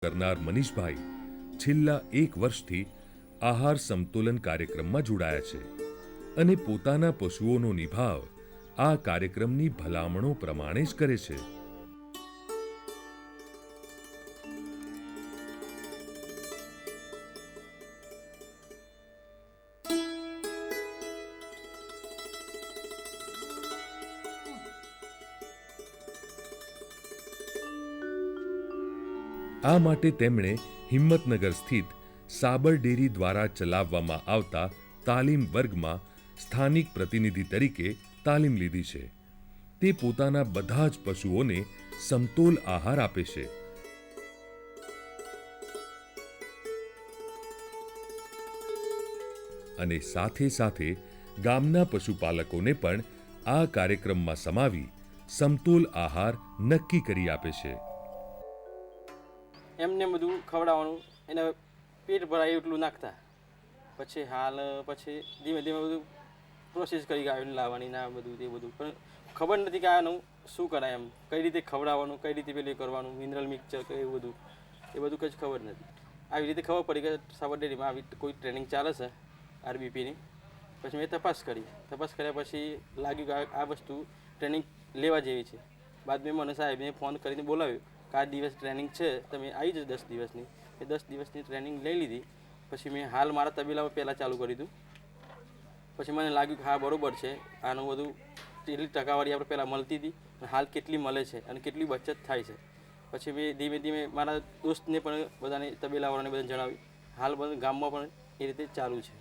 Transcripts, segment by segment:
કરનાર મનીષભાઈ છેલ્લા 1 વર્ષથી આહાર સમતોલન કાર્યક્રમમાં જોડાયા છે અને પોતાના પશુઓનો નિભાવ આ કાર્યક્રમની ભલામણો પ્રમાણે જ કરે છે. આ માટે તેમણે હિંમતનગર સ્થિત સાબર ડેરી દ્વારા ચલાવવામાં આવતા તાલીમ વર્ગમાં સ્થાનિક પ્રતિનિધિ તરીકે તાલીમ લીધી છે. તે પોતાના બધા જ પશુઓને સમતોલ આહાર આપે છે. અને સાથે સાથે ગામના પશુપાલકોને પણ આ કાર્યક્રમમાં સમાવી સમતોલ આહાર નક્કી કરી આપે છે. એમને બધું ખવડાવવાનું, એને પેટ ભરાય એટલું નાખતા, પછી પછી ધીમે ધીમે બધું પ્રોસેસ કરી ગાયોને લાવવાની ના બધું તે બધું પણ ખબર નથી કે આનું શું કરાય, એમ કઈ રીતે ખવડાવવાનું, કઈ રીતે પેલું કરવાનું, મિનરલ મિક્સચર કે એવું બધું એ બધું કંઈ ખબર નથી. આવી રીતે ખબર પડી કે સાબર ડેરીમાં આવી કોઈ ટ્રેનિંગ ચાલે છે આરબીપીની. પછી મેં તપાસ કર્યા પછી લાગ્યું કે આ વસ્તુ ટ્રેનિંગ લેવા જેવી છે. બાદ મેં મને સાહેબને ફોન કરીને બોલાવ્યું કે આ દિવસ ટ્રેનિંગ છે, તમે આવી જજો 10 દિવસની. એ 10 દિવસની ટ્રેનિંગ લઈ લીધી. પછી મેં હાલ મારા તબેલામાં પહેલાં ચાલુ કરી દીધું. પછી મને લાગ્યું કે હા બરાબર છે, આનું બધું કેટલી ટકાવારી આપણે પહેલાં મળતી હતી અને હાલ કેટલી મળે છે અને કેટલી બચત થાય છે. પછી મેં ધીમે ધીમે મારા દોસ્તને પણ બધાને તબેલાવાળાને બધાને જણાવ્યું. હાલ બધા ગામમાં પણ એ રીતે ચાલુ છે.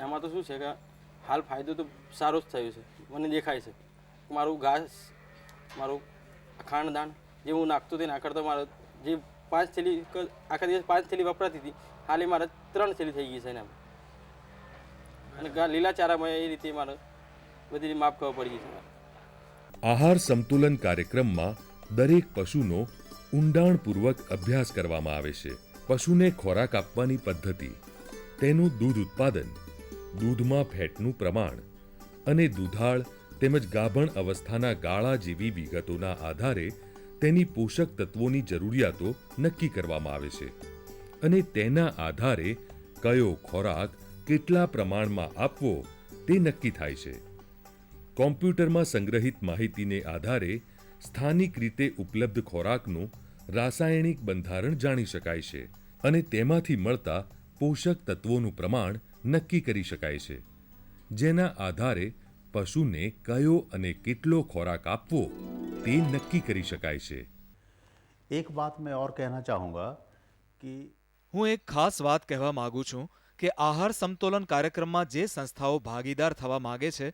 આમાં તો શું છે કે હાલ ફાયદો તો સારો જ થયો છે. મને દેખાય છે મારું ઘાસ, મારું ખાંડદાણ જે હું નાખતો તે ના કરતો મારે જે 5 થેલી આખા દિવસ 5 થેલી વપરાતી હતી, હાલ એ મારે 3 થેલી થઈ ગઈ છે એના. અને લીલા ચારામાં એ રીતે મારે બધી માપ ખબર પડી ગઈ છે. આહાર સમતુલન કાર્યક્રમમાં દરેક પશુનો ઊંડાણપૂર્વક અભ્યાસ કરવામાં આવે છે. પશુને ખોરાક આપવાની પદ્ધતિ, તેનું દૂધ ઉત્પાદન, દૂધમાં ફેટનું પ્રમાણ અને દૂધાળ તેમજ ગાભણ અવસ્થાના ગાળા જેવી વિગતોના આધારે તેની પોષક તત્વોની જરૂરિયાતો નક્કી કરવામાં આવે છે અને તેના આધારે કયો ખોરાક કેટલા પ્રમાણમાં આપવો તે નક્કી થાય છે. કોમ્પ્યુટરમાં સંગ્રહિત માહિતીને આધારે સ્થાનિક રીતે ઉપલબ્ધ ખોરાકનું રાસાયણિક બંધારણ જાણી શકાય છે અને તેમાંથી મળતા પોષક તત્વોનું પ્રમાણ નક્કી કરી શકાય છે, જેના આધારે પશુને કયો અને કેટલો ખોરાક આપવો તે નક્કી કરી શકાય છે. એક बात मैं और कहना चाहूँगा कि હું એક ખાસ વાત કહેવા માંગુ છું કે આહાર સમતોલન કાર્યક્રમમાં જે સંસ્થાઓ ભાગીદાર થવા માંગે છે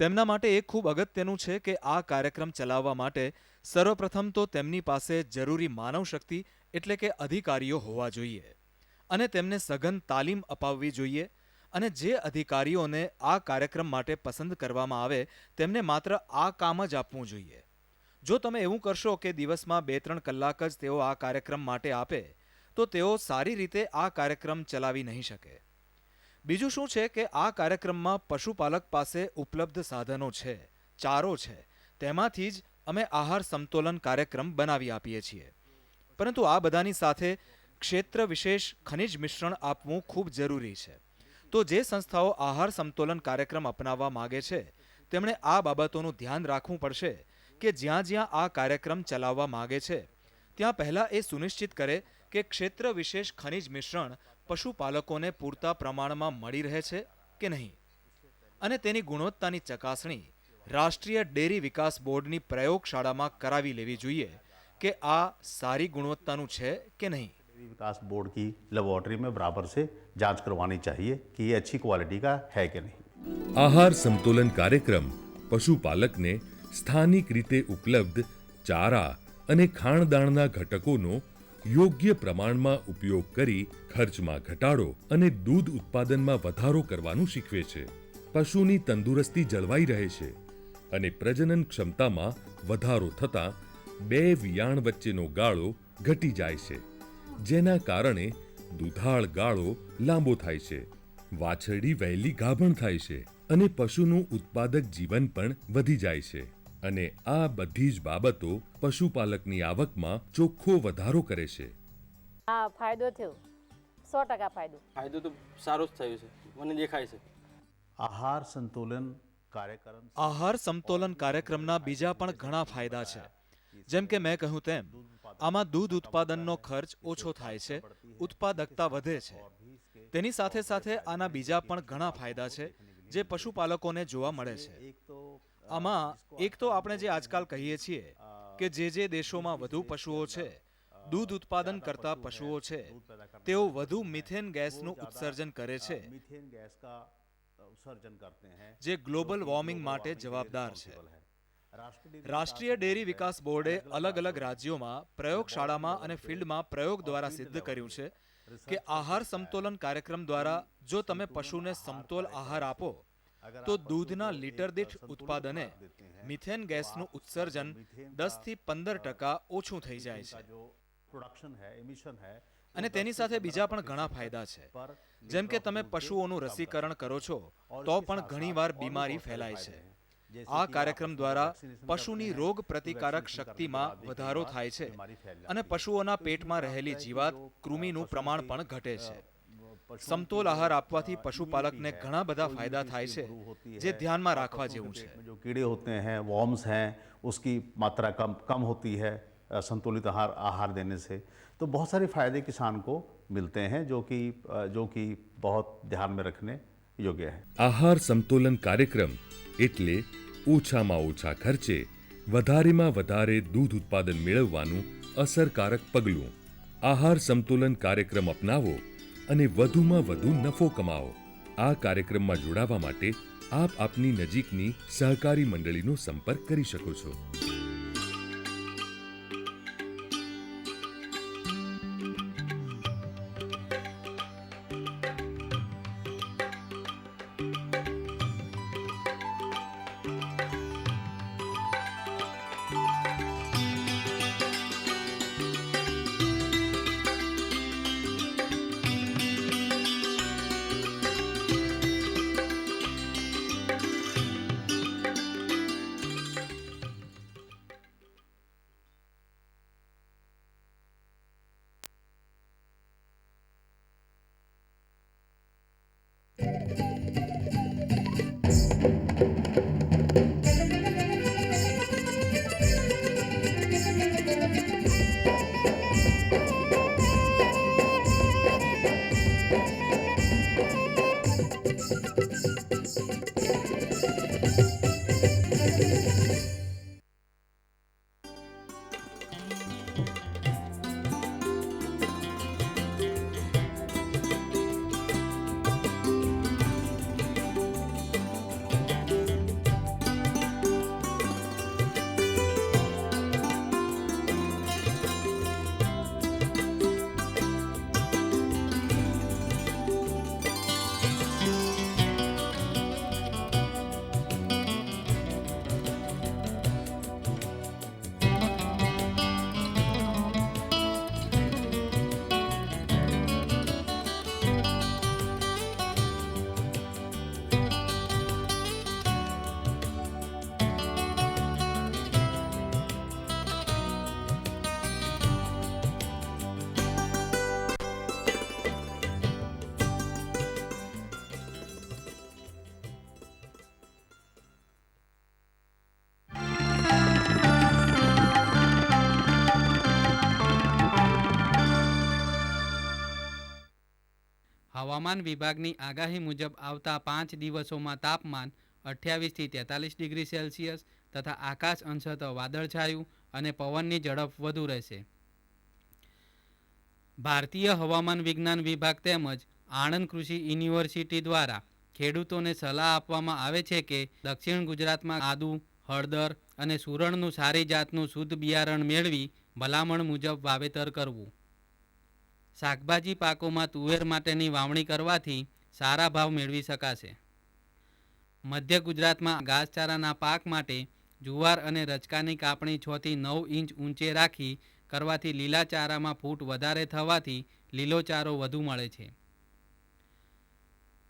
તેમના માટે એક ખૂબ અગત્યનું છે કે આ કાર્યક્રમ ચલાવવા માટે સર્વપ્રથમ તો તેમની પાસે જરૂરી માનવ શક્તિ એટલે કે અધિકારીઓ હોવા જોઈએ અને તેમને સઘન તાલીમ અપાવવી જોઈએ. અને જે અધિકારીઓને આ કાર્યક્રમ માટે પસંદ કરવામાં આવે તેમને માત્ર આ કામ જ આપવું જોઈએ. જો તમે એવું કરશો કે દિવસમાં 2-3 કલાક જ તેઓ આ કાર્યક્રમ માટે આપે તો તેઓ સારી રીતે આ કાર્યક્રમ ચલાવી નહીં શકે. બીજું શું છે કે આ કાર્યક્રમમાં પશુપાલક પાસે ઉપલબ્ધ સાધનો છે, ચારો છે, તેમાંથી જ અમે આહાર સમતોલન કાર્યક્રમ બનાવી આપીએ છીએ. પરંતુ આ બધાની સાથે ક્ષેત્ર વિશેષ ખનિજ મિશ્રણ આપવું ખૂબ જરૂરી છે. તો જે સંસ્થાઓ આહાર સમતોલન કાર્યક્રમ અપનાવવા માગે છે તેમણે આ બાબતોનું ધ્યાન રાખવું પડશે કે જ્યાં જ્યાં આ કાર્યક્રમ ચલાવવા માગે છે ત્યાં પહેલાં એ સુનિશ્ચિત કરે કે ક્ષેત્ર વિશેષ ખનિજ મિશ્રણ પશુપાલકોને પૂરતા પ્રમાણમાં મળી રહે છે કે નહીં અને તેની ગુણવત્તાની ચકાસણી રાષ્ટ્રીય ડેરી વિકાસ બોર્ડની પ્રયોગશાળામાં કરાવી લેવી જોઈએ કે આ સારી ગુણવત્તાનું છે કે નહીં. विकास बोर्ड की लेबोरेटरी में बराबर से जांच करवानी चाहिए कि ये अच्छी क्वालिटी का है कि नहीं. આહાર સમતોલન કાર્યક્રમ પશુપાલકને સ્થાનિક રીતે ઉપલબ્ધ ચારા અને ખાણદાણના ઘટકોનો યોગ્ય પ્રમાણમાં ઉપયોગ કરી ખર્ચમાં ઘટાડો અને દૂધ ઉત્પાદનમાં વધારો કરવાનું શીખવે છે. પશુની તંદુરસ્તી જળવાઈ રહે છે અને પ્રજનન ક્ષમતામાં વધારો થતાં 2 વિયાણ વચ્ચેનો ગાળો ઘટી જાય છે, જેના કારણે દૂધાળ ગાળો લાંબો થાય છે, વાછરડી વહેલી ગાભણ થાય છે અને પશુનું ઉત્પાદક જીવન પણ વધી જાય છે. અને આ બધી જ બાબતો પશુપાલકની આવકમાં ચોખ્ખો વધારો કરે છે. હા ફાયદો થયો 100% ફાયદો. ફાયદો તો સારો જ થયો છે, મને દેખાય છે. आहार संतुलन कार्यक्रम આહાર સમતોલન કાર્યક્રમના બીજા પણ ઘણા ફાયદા છે. જેમ કે મેં કહ્યું તેમ આમાં દૂધ ઉત્પાદનનો ખર્ચ ઓછો થાય છે, ઉત્પાદકતા વધે છે. તેની સાથે સાથે આના બીજા પણ ઘણા ફાયદા છે જે પશુપાલકોને જોવા મળે છે. આમાં એક તો આપણે જે આજકાલ કહીએ છીએ કે જે દેશોમાં વધુ પશુઓ છે, દૂધ ઉત્પાદન કરતા પશુઓ છે, તેઓ વધુ મિથેન ગેસનું ઉત્સર્જન કરે છે, मीथेन गैस का उत्सर्जन करते हैं જે ગ્લોબલ વોર્મિંગ માટે જવાબદાર છે. રાષ્ટ્રીય ડેરી વિકાસ બોર્ડે અલગ અલગ રાજ્યોમાં પ્રયોગશાળામાં અને ફિલ્ડમાં પ્રયોગ દ્વારા સિદ્ધ કર્યું છે કે આહાર સમતોલન કાર્યક્રમ દ્વારા જો તમે પશુને સમતોલ આહાર આપો તો દૂધના લીટર દીઠ ઉત્પાદને મિથેન ગેસનું ઉત્સર્જન 10 થી 15% ઓછું થઈ જાય છે. जो प्रोडक्शन है एमिशन है અને તેની સાથે બીજા પણ ઘણા ફાયદા છે. જેમ કે તમે પશુઓનું રસીકરણ કરો છો તો પણ ઘણીવાર બીમારી ફેલાય છે. આ કાર્યક્રમ દ્વારા પશુની રોગ પ્રતિકારક શક્તિમાં વધારો થાય છે અને પશુઓના પેટમાં રહેલી જીવાત કૃમિનું પ્રમાણ પણ ઘટે છે. સમતોલ આહાર આપવાથી પશુપાલકને ઘણા બધા ફાયદા થાય છે જે ધ્યાનમાં રાખવા જેવું છે. जो कीड़े होते हैं वॉर्म्स हैं उसकी मात्रा कम होती है संतुलित आहार देने से. तो बहुत सारे फायदे किसान को मिलते हैं जो कि बहुत ध्यान में रखने योग्य है. આહાર સમતોલન કાર્યક્રમ એટલે ઓછામાં ઓછા ખર્ચે વધારેમાં વધારે દૂધ ઉત્પાદન મેળવવાનું અસરકારક પગલું. આહાર સમતોલન કાર્યક્રમ અપનાવો અને વધુમાં વધુ નફો કમાવો. આ કાર્યક્રમમાં જોડાવા માટે આપ આપની નજીકની સહકારી મંડળીનો સંપર્ક કરી શકો છો. હવામાન વિભાગની આગાહી મુજબ આવતા 5 દિવસોમાં તાપમાન 28 થી 43 ડિગ્રી સેલ્સિયસ તથા આકાશ અંશતઃ વાદળછાયું અને પવનની ઝડપ વધુ રહેશે. ભારતીય હવામાન વિજ્ઞાન વિભાગ તેમજ આણંદ કૃષિ યુનિવર્સિટી દ્વારા ખેડૂતોને સલાહ આપવામાં આવે છે કે દક્ષિણ ગુજરાતમાં આદુ, હળદર અને સુરણનું સારી જાતનું શુદ્ધ બિયારણ મેળવી ભલામણ મુજબ વાવેતર કરવું. શાકભાજી પાકોમાં તુવેર માટેની વાવણી કરવાથી સારા ભાવ મેળવી શકાશે. મધ્ય ગુજરાતમાં ઘાસચારાના પાક માટે જુવાર અને રચકાની કાપણી 6 થી 9 ઇંચ ઊંચે રાખી કરવાથી લીલા ચારામાં ફૂટ વધારે થવાથી લીલો ચારો વધુ મળે છે.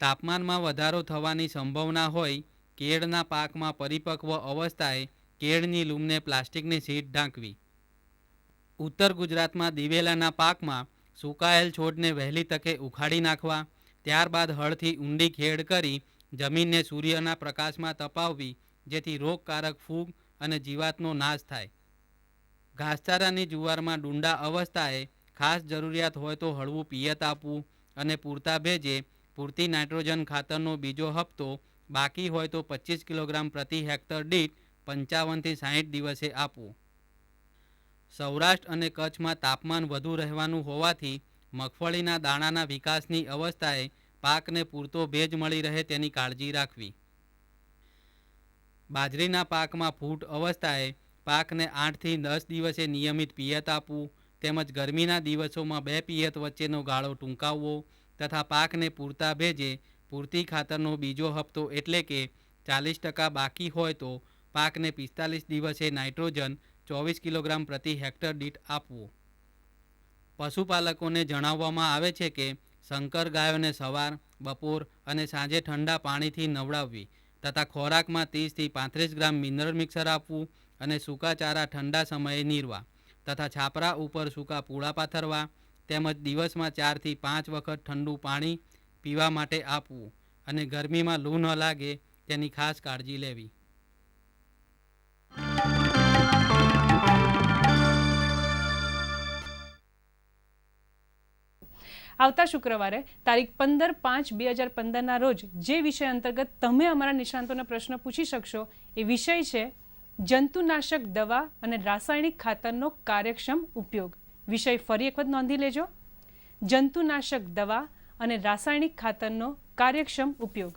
તાપમાનમાં વધારો થવાની સંભાવના હોય કેળના પાકમાં પરિપક્વ અવસ્થાએ કેળની લૂમને પ્લાસ્ટિકની શીટ ઢાંકવી. ઉત્તર ગુજરાતમાં દિવેલાના પાકમાં સુકાયેલ છોડને વહેલી તકે ઉખાડી નાખવા, ત્યારબાદ હળથી ઊંડી ખેડ કરી જમીનને સૂર્યના પ્રકાશમાં તપાવવી, જેથી રોગકારક ફૂગ અને જીવાતનો નાશ થાય. ઘાસચારાની જુવારમાં ડુંડા અવસ્થાએ ખાસ જરૂરિયાત હોય તો હળવું પિયત આપવું અને પૂરતા ભેજે પૂરતી નાઇટ્રોજન ખાતરનો બીજો હપ્તો બાકી હોય તો 25 કિલોગ્રામ પ્રતિ હેક્ટર દીઠ 55 થી 60 દિવસે આપવું. સૌરાષ્ટ્ર અને કચ્છમાં તાપમાન વધુ રહેવાનું હોવાથી મગફળીના દાણાના વિકાસની અવસ્થાએ પાકને પૂરતો ભેજ મળી રહે તેની કાળજી રાખવી. બાજરીના પાકમાં ફૂટ અવસ્થાએ પાકને 8 થી 10 દિવસે નિયમિત પિયત આપવું, તેમજ ગરમીના દિવસોમાં 2 પિયત વચ્ચેનો ગાળો ટૂંકાવવો તથા પાકને પૂરતા ભેજે પૂરતી ખાતરનો બીજો હપ્તો એટલે કે 40% બાકી હોય તો પાકને 45 દિવસે નાઇટ્રોજન 24 કિલોગ્રામ પ્રતિ હેક્ટર દીઠ આપવું. પશુપાલકોને જણાવવામાં આવે છે કે સંકર ગાયોને સવાર, બપોર અને સાંજે ઠંડા પાણીથી નવડાવવી તથા ખોરાકમાં 30 થી 35 ગ્રામ મિનરલ મિક્સર આપવું અને સૂકા ચારા ઠંડા સમયે નીરવા તથા છાપરા ઉપર સૂકા પૂળા પાથરવા, તેમજ દિવસમાં 4 થી 5 વખત ઠંડુ પાણી પીવા માટે આપવું અને ગરમીમાં લૂ ન લાગે તેની ખાસ કાળજી લેવી. આવતા શુક્રવારે તારીખ 15/5/2015ના રોજ જે વિષય અંતર્ગત તમે અમારા નિષ્ણાંતોને પ્રશ્ન પૂછી શકશો એ વિષય છે જંતુનાશક દવા અને રાસાયણિક ખાતરનો કાર્યક્ષમ ઉપયોગ. વિષય ફરી એક વખત નોંધી લેજો, જંતુનાશક દવા અને રાસાયણિક ખાતરનો કાર્યક્ષમ ઉપયોગ.